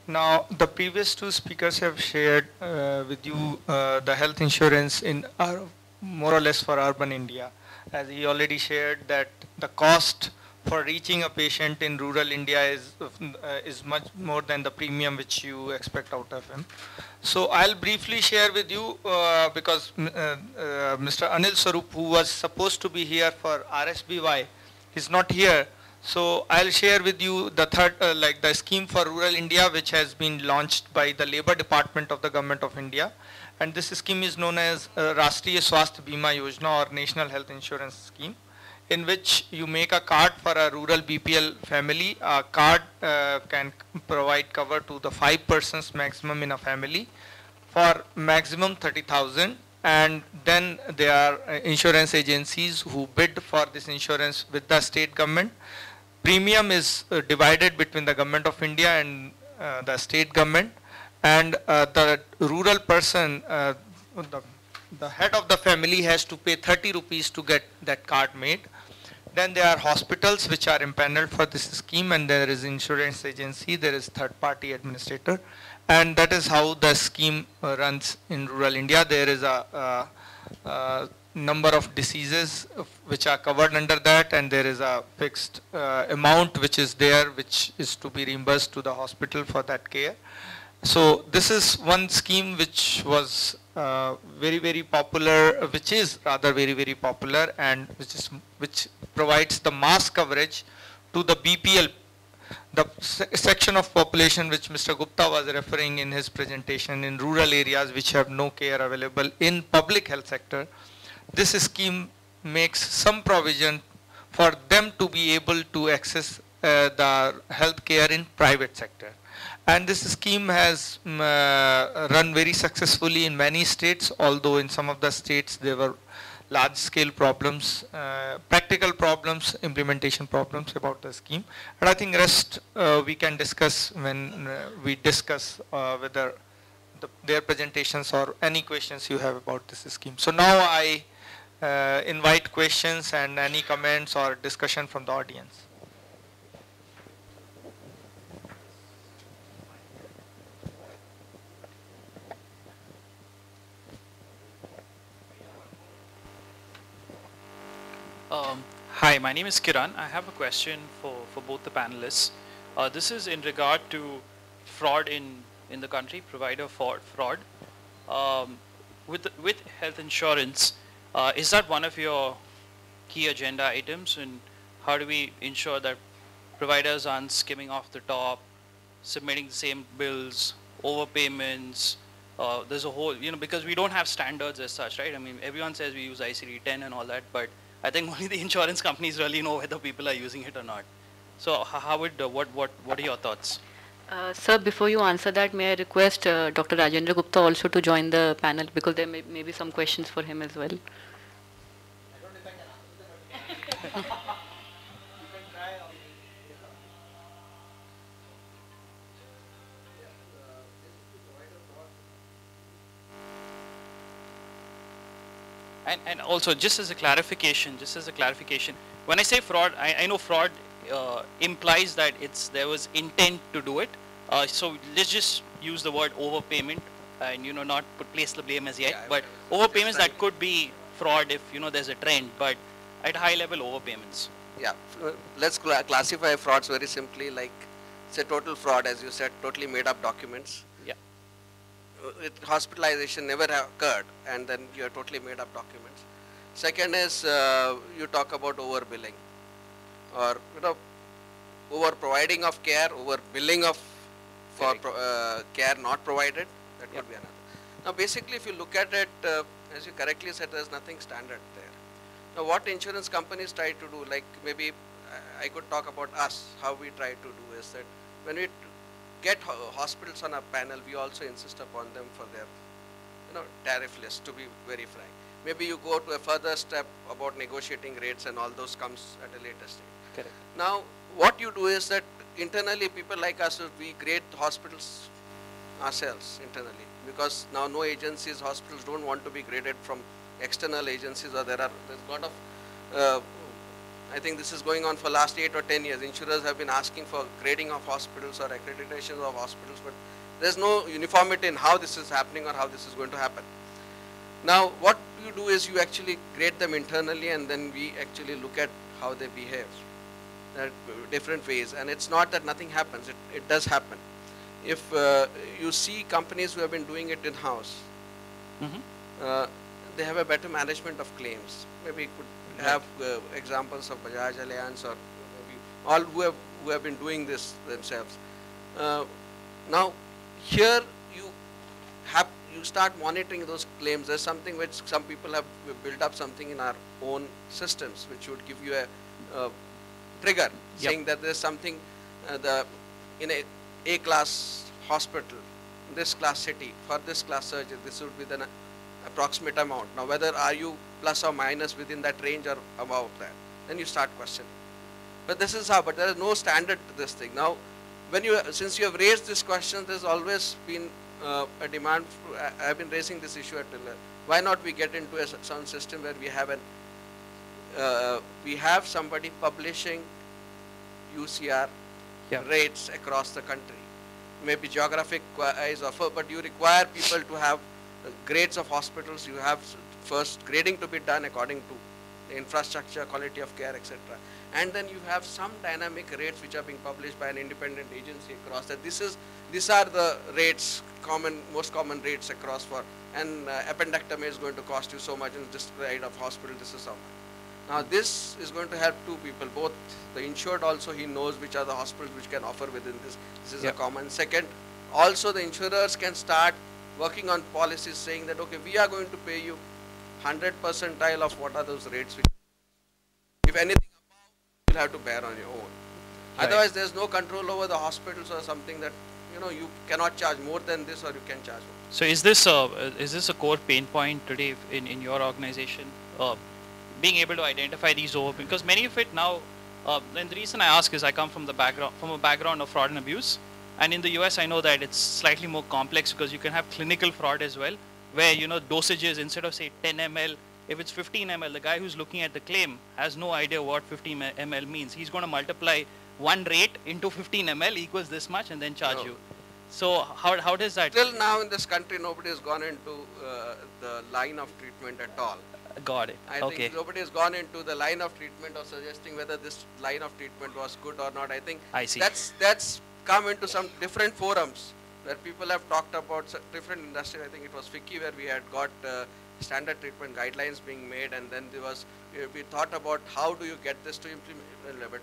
Now, the previous two speakers have shared with you the health insurance in more or less for urban India. As he already shared that the cost for reaching a patient in rural India is much more than the premium which you expect out of him. So I'll briefly share with you because Mr. Anil Sarup, who was supposed to be here for RSBY, is not here. So I'll share with you the third, like the scheme for rural India, which has been launched by the Labor Department of the Government of India. And this scheme is known as Rashtriya Swasthya Bima Yojana or National Health Insurance Scheme, in which you make a card for a rural BPL family. A card can provide cover to the 5 persons maximum in a family for maximum 30,000. And then there are insurance agencies who bid for this insurance with the state government. Premium is divided between the government of India and the state government, and the rural person, the head of the family has to pay 30 rupees to get that card made. Then there are hospitals which are impaneled for this scheme, and there is insurance agency, there is third party administrator, and that is how the scheme runs in rural India. There is a number of diseases which are covered under that, and there is a fixed amount which is there, which is to be reimbursed to the hospital for that care. So this is one scheme which was very popular, which is rather very popular, and which provides the mass coverage to the BPL, the section of population which Mr. Gupta was referring in his presentation, in rural areas which have no care available in public health sector. This scheme makes some provision for them to be able to access the health care in private sector. And this scheme has run very successfully in many states, although in some of the states there were large scale problems, practical problems, implementation problems about the scheme. And I think rest we can discuss when we discuss whether their presentations or any questions you have about this scheme. So now I invite questions and any comments or discussion from the audience. Hi, my name is Kiran. I have a question for both the panelists. This is in regard to fraud in the country, provider fraud. With health insurance, is that one of your key agenda items? And how do we ensure that providers aren't skimming off the top, submitting the same bills, overpayments? There's a whole, because we don't have standards as such, right? I mean, everyone says we use ICD-10 and all that, but I think only the insurance companies really know whether people are using it or not. So how would, what are your thoughts? Sir, before you answer that, may I request Dr. Rajendra Gupta also to join the panel, because there may be some questions for him as well. And also, just as a clarification, when I say fraud, I know fraud implies that there was intent to do it. So let's just use the word overpayment and not place the blame as yet. Yeah, but overpayments, that could be fraud if there's a trend. But at high level, overpayments. Yeah, let's classify frauds very simply, like say total fraud, as you said, totally made up documents. Hospitalization never occurred, and then you have totally made up documents. Second is you talk about overbilling, or over providing of care, over billing of for care not provided. That could be another. Now, basically, if you look at it, as you correctly said, there is nothing standard there. Now, what insurance companies try to do, like maybe I could talk about us, how we try to do is that when we get hospitals on a panel, we also insist upon them for their tariff list, to be very frank. Maybe you go to a further step about negotiating rates, and all those comes at a later stage. Correct. Now, what you do is that internally people like us, we grade hospitals ourselves internally, because now no agencies, hospitals don't want to be graded from external agencies, or there's a lot of I think this is going on for last 8 or 10 years. Insurers have been asking for grading of hospitals or accreditation of hospitals, but there's no uniformity in how this is happening or how this is going to happen. Now, what you do is you actually grade them internally, and then we actually look at how they behave. There are different ways, and it's not that nothing happens. It does happen. If you see companies who have been doing it in-house, they have a better management of claims. Maybe you could have examples of Bajaj Allianz, or maybe all who have been doing this themselves. Now, here you start monitoring those claims. There's something which some people have built up something in our own systems, which would give you a trigger, saying that there's something in a class hospital, this class city, for this class surgery, this would be the approximate amount. Now, whether are you plus or minus within that range or above that, then you start questioning. But this is how. But there is no standard to this thing. Now, since you have raised this question, there's always been a demand. I've been raising this issue at why not we get into a sound system where we have somebody publishing UCR rates across the country, maybe geographic wise, but you require people to have grades of hospitals. You have first grading to be done according to the infrastructure, quality of care, etc. And then you have some dynamic rates which are being published by an independent agency across that. These are the rates, most common rates across for, and appendectomy is going to cost you so much, and this rate of hospital, this is how much. Now this is going to help two people, both the insured also, he knows which are the hospitals which can offer within this. This is a common. Second, also the insurers can start working on policies saying that, okay, we are going to pay you 100 percentile of what are those rates. If anything above, you'll have to bear on your own. Right. Otherwise, there's no control over the hospitals or something that, you cannot charge more than this or you can charge more. So is this a core pain point today in your organization? Being able to identify these because many of it now, and the reason I ask is I come from a background of fraud and abuse, and in the US I know that it's slightly more complex because you can have clinical fraud as well, where dosages, instead of say 10 ml, if it's 15 ml, the guy who's looking at the claim has no idea what 15 ml means. He's going to multiply one rate into 15 ml equals this much and then charge you. So how does that? Till now in this country nobody has gone into the line of treatment at all. Got it. I think nobody has gone into the line of treatment or suggesting whether this line of treatment was good or not. I think that's come into some different forums where people have talked about different industries. I think it was FICCI where we had got standard treatment guidelines being made, and then we thought about how do you get this to implement. But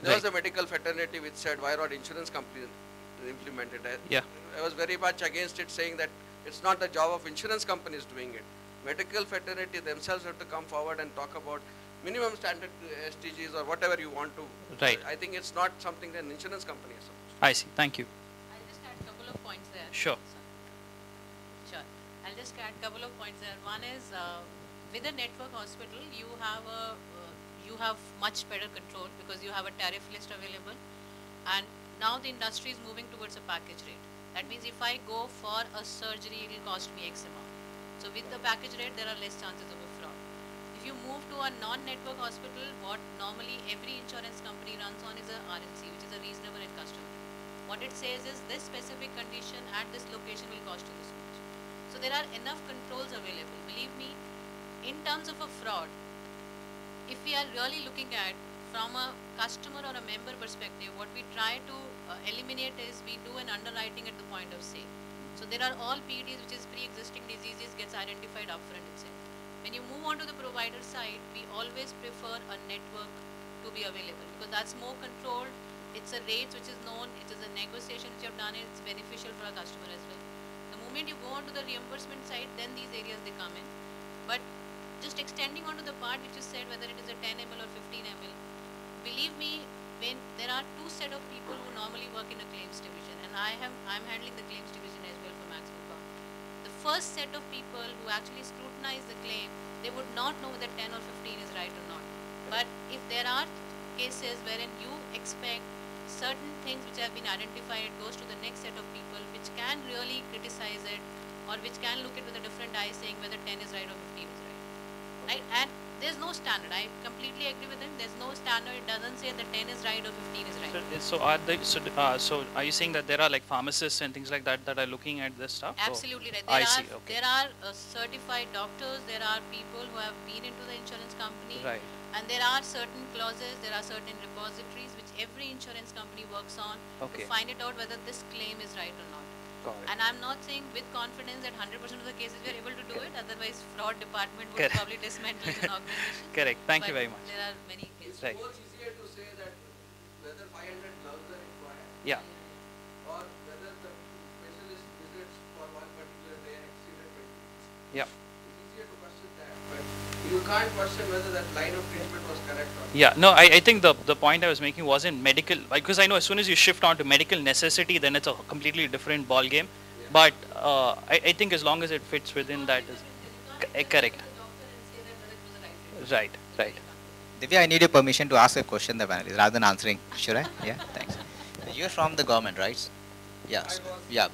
there was a medical fraternity which said why not insurance companies implement it. I was very much against it, saying that it's not the job of insurance companies doing it. Medical fraternity themselves have to come forward and talk about minimum standard SDGs or whatever you want to. Right. I think it's not something that an insurance company is supposed to. I see. Thank you. I'll just add a couple of points there. Sure. Sure. I'll just add a couple of points there. One is with a network hospital, you have much better control because you have a tariff list available, and now the industry is moving towards a package rate. That means if I go for a surgery, it will cost me X amount. So with the package rate, there are less chances of a fraud. If you move to a non-network hospital, what normally every insurance company runs on is a RNC, which is a reasonable and customary. What it says is this specific condition at this location will cost you this much. So there are enough controls available. Believe me, in terms of a fraud, if we are really looking at from a customer or a member perspective, what we try to eliminate is we do an underwriting at the point of sale. So there are all PDs, which is pre-existing diseases, gets identified upfront itself. When you move on to the provider side, we always prefer a network to be available because that's more controlled. It's a rate which is known. It is a negotiation which you have done. It's beneficial for a customer as well. The moment you go on to the reimbursement side, then these areas they come in. But just extending on to the part which you said, whether it is a 10 ml or 15 ml, believe me, when there are two set of people who normally work in a claims division, and I'm handling the claims division as well for Maximum Power. The first set of people who actually scrutinize the claim, they would not know that 10 or 15 is right or not. But if there are cases wherein you expect certain things which have been identified, it goes to the next set of people which can really criticize it or which can look at it with a different eye, saying whether 10 is right or 15 is right. Right? And There's no standard. I completely agree with him. There's no standard. It doesn't say that 10 is right or 15 is right. So are you saying that there are like pharmacists and things like that that are looking at this stuff? or- Absolutely right. I see. Okay. There are certified doctors. There are people who have been into the insurance company. Right. And there are certain clauses. There are certain repositories which every insurance company works on Okay. to find it out whether this claim is right or not. Got it. And I'm not saying with confidence that 100% of the cases we are able to do it. Otherwise, fraud department would Correct. probably dismantle as an organization. Correct. Thank you But very much. There are many cases. Right. It's easier to say that whether 500 gloves are required Yeah. or whether the specialist visits for one particular day exceeded 20. Yeah. It's easier to question that, but you can't question whether that line of treatment was correct or not. Yeah, no, I think the point I was making wasn't medical, because I know as soon as you shift on to medical necessity, then it's a completely different ball game. But I think as long as it fits within that is correct. Right, right. Divya, I need your permission to ask a question the panelist rather than answering. Should I? Yeah, thanks. You're from the government, right? Yes. Yeah.